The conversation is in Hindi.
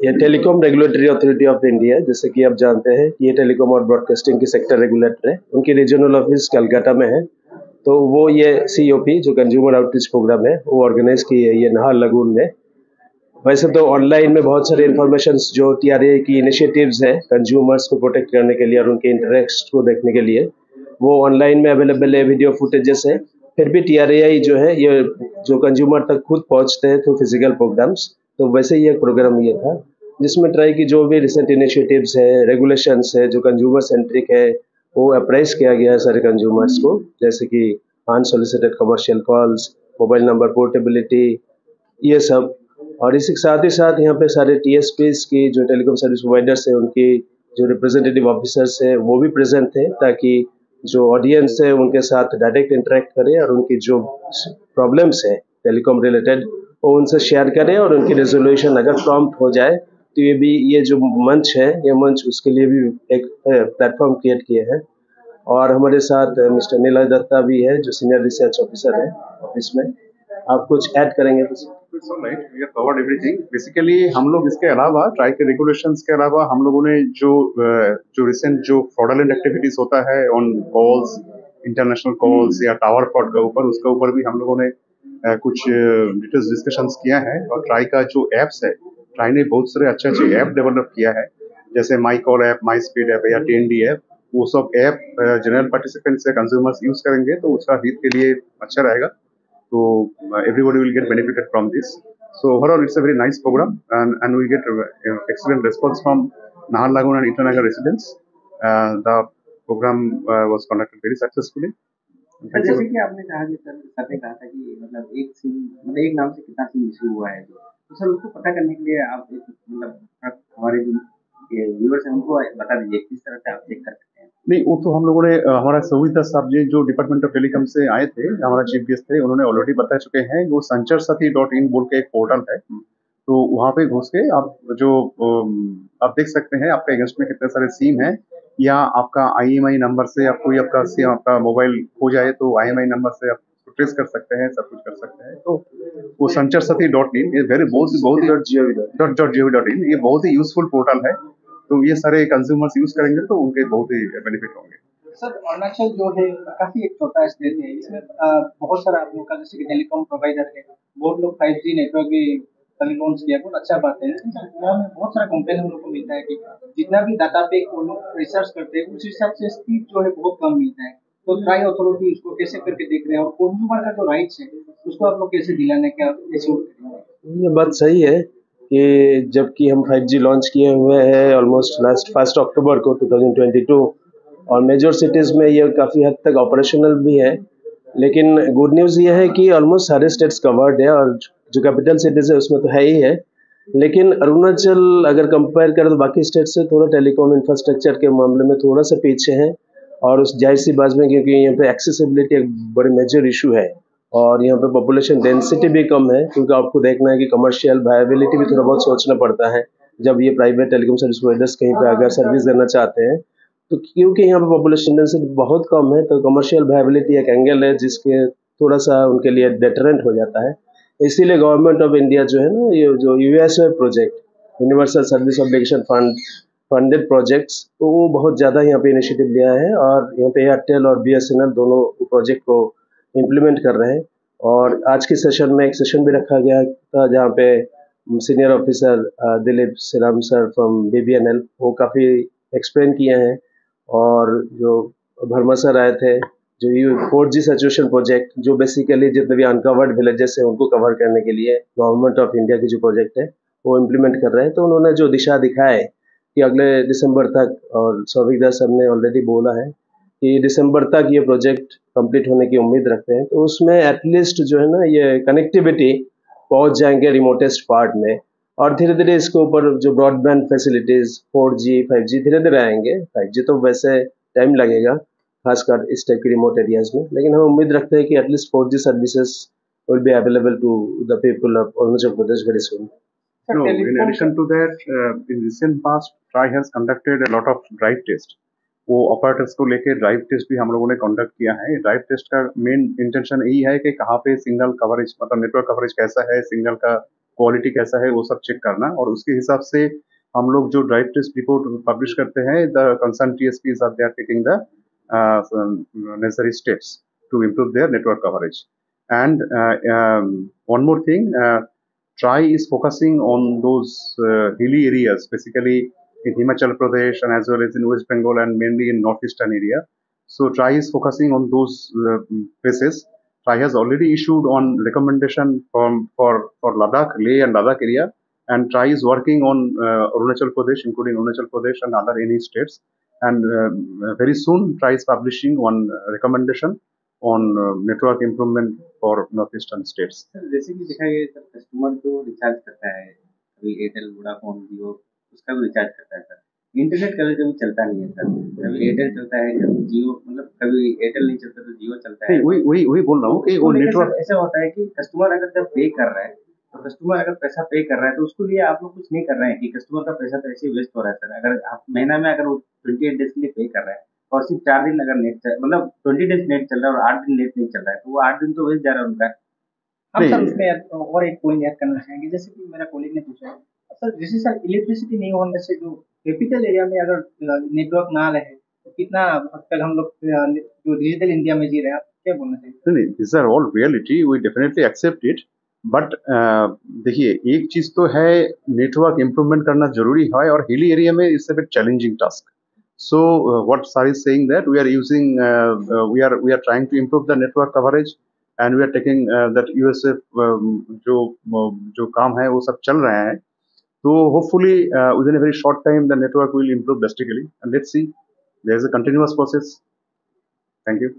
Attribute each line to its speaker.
Speaker 1: ये telecom regulatory authority of India, जैसे कि आप जानते हैं कि ये टेलीकॉम और ब्रॉडकास्टिंग की सेक्टर रेगुलेटर है। उनकी रीजनल ऑफिस कलकत्ता में है। तो वो ये COP जो कंज्यूमर आउटरीच प्रोग्राम है वो ऑर्गेनाइज की है ये नाहरलगुन में। वैसे तो ऑनलाइन में बहुत सारे इन्फॉर्मेशन जो TRAI की इनिशिएटिव्स है कंज्यूमर्स को प्रोटेक्ट करने के लिए और उनके इंटरेस्ट को देखने के लिए, वो ऑनलाइन में अवेलेबल है, वीडियो फुटेजेस है। फिर भी TRAI जो है ये जो कंज्यूमर तक खुद पहुंचते हैं थ्रू फिजिकल प्रोग्राम्स, तो वैसे ही एक प्रोग्राम ये था जिसमें ट्राई की जो भी रिसेंट इनिशिएटिव्स है, रेगुलेशंस है जो कंज्यूमर सेंट्रिक है, वो अप्राइज किया गया है सारे कंज्यूमर्स को, जैसे कि unsolicited commercial calls, mobile number portability, ये सब। और इसी के साथ ही साथ यहाँ पे सारे TSPs की जो टेलीकॉम सर्विस प्रोवाइडर्स है उनकी जो रिप्रेजेंटेटिव ऑफिसर्स है वो भी प्रेजेंट थे, ताकि जो ऑडियंस है उनके साथ डायरेक्ट इंटरेक्ट करें और उनकी जो प्रॉब्लम्स है टेलीकॉम रिलेटेड वो उनसे शेयर करें और उनकी रेजोल्यूशन अगर प्रॉम्प्ट हो जाए तो ये जो मंच है ये मंच उसके लिए भी एक प्लेटफॉर्म क्रिएट किए हैं। और हमारे साथ मिस्टर नीलय दत्ता भी है जो सीनियर रिसर्च ऑफिसर है ऑफिस में। आप कुछ ऐड करेंगे कुछ?
Speaker 2: It's all right. We have covered everything. Basically, हम लोग इसके अलावा ट्राई के रेगुलेशंस के अलावा हम लोगों ने जो रिसेंट जो फ्रॉडलेंट एक्टिविटीज होता है ऑन कॉल्स, इंटरनेशनल कॉल्स या टावर फ्रॉड के ऊपर, उसके ऊपर भी हम लोगों ने कुछ डिटेल्स डिस्कशंस किया है। और ट्राई का जो एप्स है, ट्राई ने बहुत सारे अच्छे अच्छे ऐप डेवलप किया है, जैसे my call app, my speed app या TND ऐप। वो सब ऐप जनरल पार्टिसिपेंट्स या कंज्यूमर्स यूज करेंगे तो उसका हित के लिए अच्छा रहेगा। So everybody will get benefited from this. So overall, it's a very nice program, and we get excellent response from Naharlagun and Itanagar residents. The program was conducted very successfully.
Speaker 3: Sir जैसे कि आपने कहा कि सर ने कहा था कि मतलब एक सिम मतलब एक नाम से कितना सिम इशू हुआ है, तो सर उसको पता करने के लिए आप मतलब हमारे जो व्यूअर्स हैं उनको बता दीजिए किस तरह से आप चेक कर सकते हैं।
Speaker 2: नहीं, वो तो हम लोगों ने हमारा सुविधा साहब जी जो डिपार्टमेंट ऑफ टेलीकॉम से आए थे, हमारा चीफ गेस्ट थे, उन्होंने ऑलरेडी बता चुके हैं। वो sancharsati.in बोल के एक पोर्टल है, तो वहाँ पे घुस के आप आप देख सकते हैं आपके अगेंस्ट में कितने सारे सिम हैं, या आपका IMI नंबर से आप कोई आपका सिम आपका मोबाइल खो जाए तो IMI नंबर से आप ट्रेस कर सकते हैं, सब कुछ कर सकते हैं। तो वो sancharsati.in ये वेरी .gov.in ये बहुत ही यूजफुल पोर्टल है। तो ये सारे कंज्यूमर्स यूज करेंगे तो उनके बहुत ही बेनिफिट होंगे।
Speaker 3: सर अरुणाचल जो है काफी एक छोटा स्टेट है, इसमें बहुत सारा आप लोग का जैसे कि टेलीकॉम प्रोवाइडर है, बहुत लोग 5G नेटवर्क भी लॉन्च किया, बहुत अच्छा बात है। लेकिन सर यहाँ में बहुत सारा कंप्लेन हम लोग को मिलता है कि जितना भी डाटा पे वो लोग रिसर्च करते हैं उस हिसाब से स्पीड जो है बहुत कम मिलता है। तो ट्राई अथॉरिटी उसको कैसे करके देख रहे हैं और कंज्यूमर का जो राइट्स है उसको आप लोग कैसे दिलाने का कैसे करेंगे?
Speaker 1: ये बात सही है कि जबकि हम 5G लॉन्च किए हुए हैं ऑलमोस्ट लास्ट 1 अक्टूबर को 2022 और मेजर सिटीज़ में ये काफ़ी हद तक ऑपरेशनल भी है, लेकिन गुड न्यूज़ ये है कि ऑलमोस्ट सारे स्टेट्स कवर्ड है और जो कैपिटल सिटीज़ है उसमें तो है ही है। लेकिन अरुणाचल अगर कंपेयर करें तो बाकी स्टेट से थोड़ा टेलीकॉम इंफ्रास्ट्रक्चर के मामले में थोड़ा सा पीछे है, और उस जाहिर सी बात में क्योंकि यहाँ पे एक्सेसिबिलिटी एक बड़ी मेजर इशू है और यहाँ पे पॉपुलेशन डेंसिटी भी कम है, क्योंकि आपको देखना है कि कमर्शियल वायबिलिटी भी थोड़ा बहुत सोचना पड़ता है जब ये प्राइवेट टेलीकॉम सर्विस प्रोवाइडर्स कहीं पे अगर सर्विस देना चाहते हैं। तो क्योंकि यहाँ पे पॉपुलेशन डेंसिटी बहुत कम है तो कमर्शियल वायबिलिटी एक एंगल है जिसके थोड़ा सा उनके लिए डेटरेंट हो जाता है। इसीलिए गवर्नमेंट ऑफ इंडिया जो है ना ये जो USY project universal service obligation fund funded projects, तो वो बहुत ज़्यादा यहाँ पे इनिशिएटिव लिया है और यहाँ पे एयरटेल और BSNL दोनों प्रोजेक्ट को इम्प्लीमेंट कर रहे हैं। और आज के सेशन में एक सेशन भी रखा गया था जहाँ पे senior officer Dilip Shriram sir from BBNL वो काफ़ी एक्सप्लेन किए हैं, और जो भरमा सर आए थे जो ये 4G सैचुरेशन प्रोजेक्ट जो बेसिकली जितने भी अनकवर्ड विलेजेस हैं उनको कवर करने के लिए गवर्नमेंट ऑफ इंडिया की जो प्रोजेक्ट है वो इम्प्लीमेंट कर रहे हैं। तो उन्होंने जो दिशा दिखाए कि अगले दिसंबर तक, और सौविक दास सर ने ऑलरेडी बोला है कि दिसंबर तक ये प्रोजेक्ट कंप्लीट होने की उम्मीद रखते हैं, तो उसमें एटलीस्ट जो है ना ये कनेक्टिविटी पहुंच जाएंगे रिमोटेस्ट पार्ट में, और धीरे धीरे इसके ऊपर जो ब्रॉडबैंड फैसिलिटीज 4G 5G धीरे धीरे आएंगे। 5G तो वैसे टाइम लगेगा खासकर इस टाइप के रिमोट एरियाज में, लेकिन हम उम्मीद रखते हैं कि at least 4G services will be available to the people of Arunachal Pradesh very soon.
Speaker 2: No, in addition to that, in recent past, TRAI has conducted a lot of drive test. वो ऑपरेटर्स को लेके ड्राइव टेस्ट भी हम लोगों ने कंडक्ट किया है। ड्राइव टेस्ट का मेन इंटेंशन यही है कि कहाँ पे सिग्नल कवरेज मतलब नेटवर्क कवरेज कैसा है, सिग्नल का क्वालिटी कैसा है वो सब चेक करना, और उसके हिसाब से हम लोग जो ड्राइव टेस्ट रिपोर्ट पब्लिश करते हैं, the concern TSPs are they are taking the necessary steps to improve their network coverage. And one more thing, TRAI is focusing on those hilly areas, basically in Himachal Pradesh and as well as in West Bengal and mainly in northeastern area. So TRAI is focusing on those places. TRAI has already issued on recommendation for Ladakh, Leh and Ladakh area, and TRAI is working on Arunachal Pradesh, including Arunachal Pradesh and other any states. And very soon TRAI is publishing one recommendation on network improvement for northeastern states.
Speaker 4: Sir जैसे कि देखा गया सर, कस्टमर जो रिचार्ज करता है कभी एयरटेल, वोडाफोन, जियो, उसका भी रिचार्ज करता है सर। इंटरनेट कभी कभी चलता नहीं है सर, कभी एयरटेल चलता है, कभी जियो, मतलब कभी एयरटेल नहीं चलता तो जियो चलता है।
Speaker 2: वही बोल रहा हूँ कि वो नेटवर्क
Speaker 4: ऐसा होता है कि कस्टमर अगर जब पे कर रहा है, तो कस्टमर अगर पैसा पे कर रहा है तो उसको लिए आप लोग कुछ नहीं कर रहे हैं कि कस्टमर का पैसा तो ऐसे ही वेस्ट हो रहा है सर। अगर आप महीना में अगर वो 28 डेज के लिए पे कर रहा है और सिर्फ 4 दिन अगर नेट मतलब 20 डेज नेट चल रहा है और 8 दिन नेट नहीं चल रहा है, तो वो 8 दिन तो वेस्ट जा रहा है उनका।
Speaker 3: हम सर
Speaker 2: नहीं।
Speaker 3: उसमें और एक पॉइंट ऐड करना चाहेंगे, जैसे कि मेरा कॉलीग ने पूछा सर, जैसे सर इलेक्ट्रिसिटी नहीं होने से जो कैपिटल एरिया में अगर नेटवर्क ना रहे तो कितना हद तक हम लोग जो डिजिटल इंडिया में जी रहे हैं, आप क्या बोलना चाहिए?
Speaker 2: नहीं, these are all reality, we definitely accept it, but देखिए एक चीज तो है, नेटवर्क इम्प्रूवमेंट करना जरूरी है और हिली एरिया में it's a bit challenging task. So what Sir is saying that we are using we are trying to improve the network coverage and we are taking that USF जो काम है वो सब चल रहे हैं. So hopefully within a very short time the network will improve drastically, and let's see, there is a continuous process. Thank you.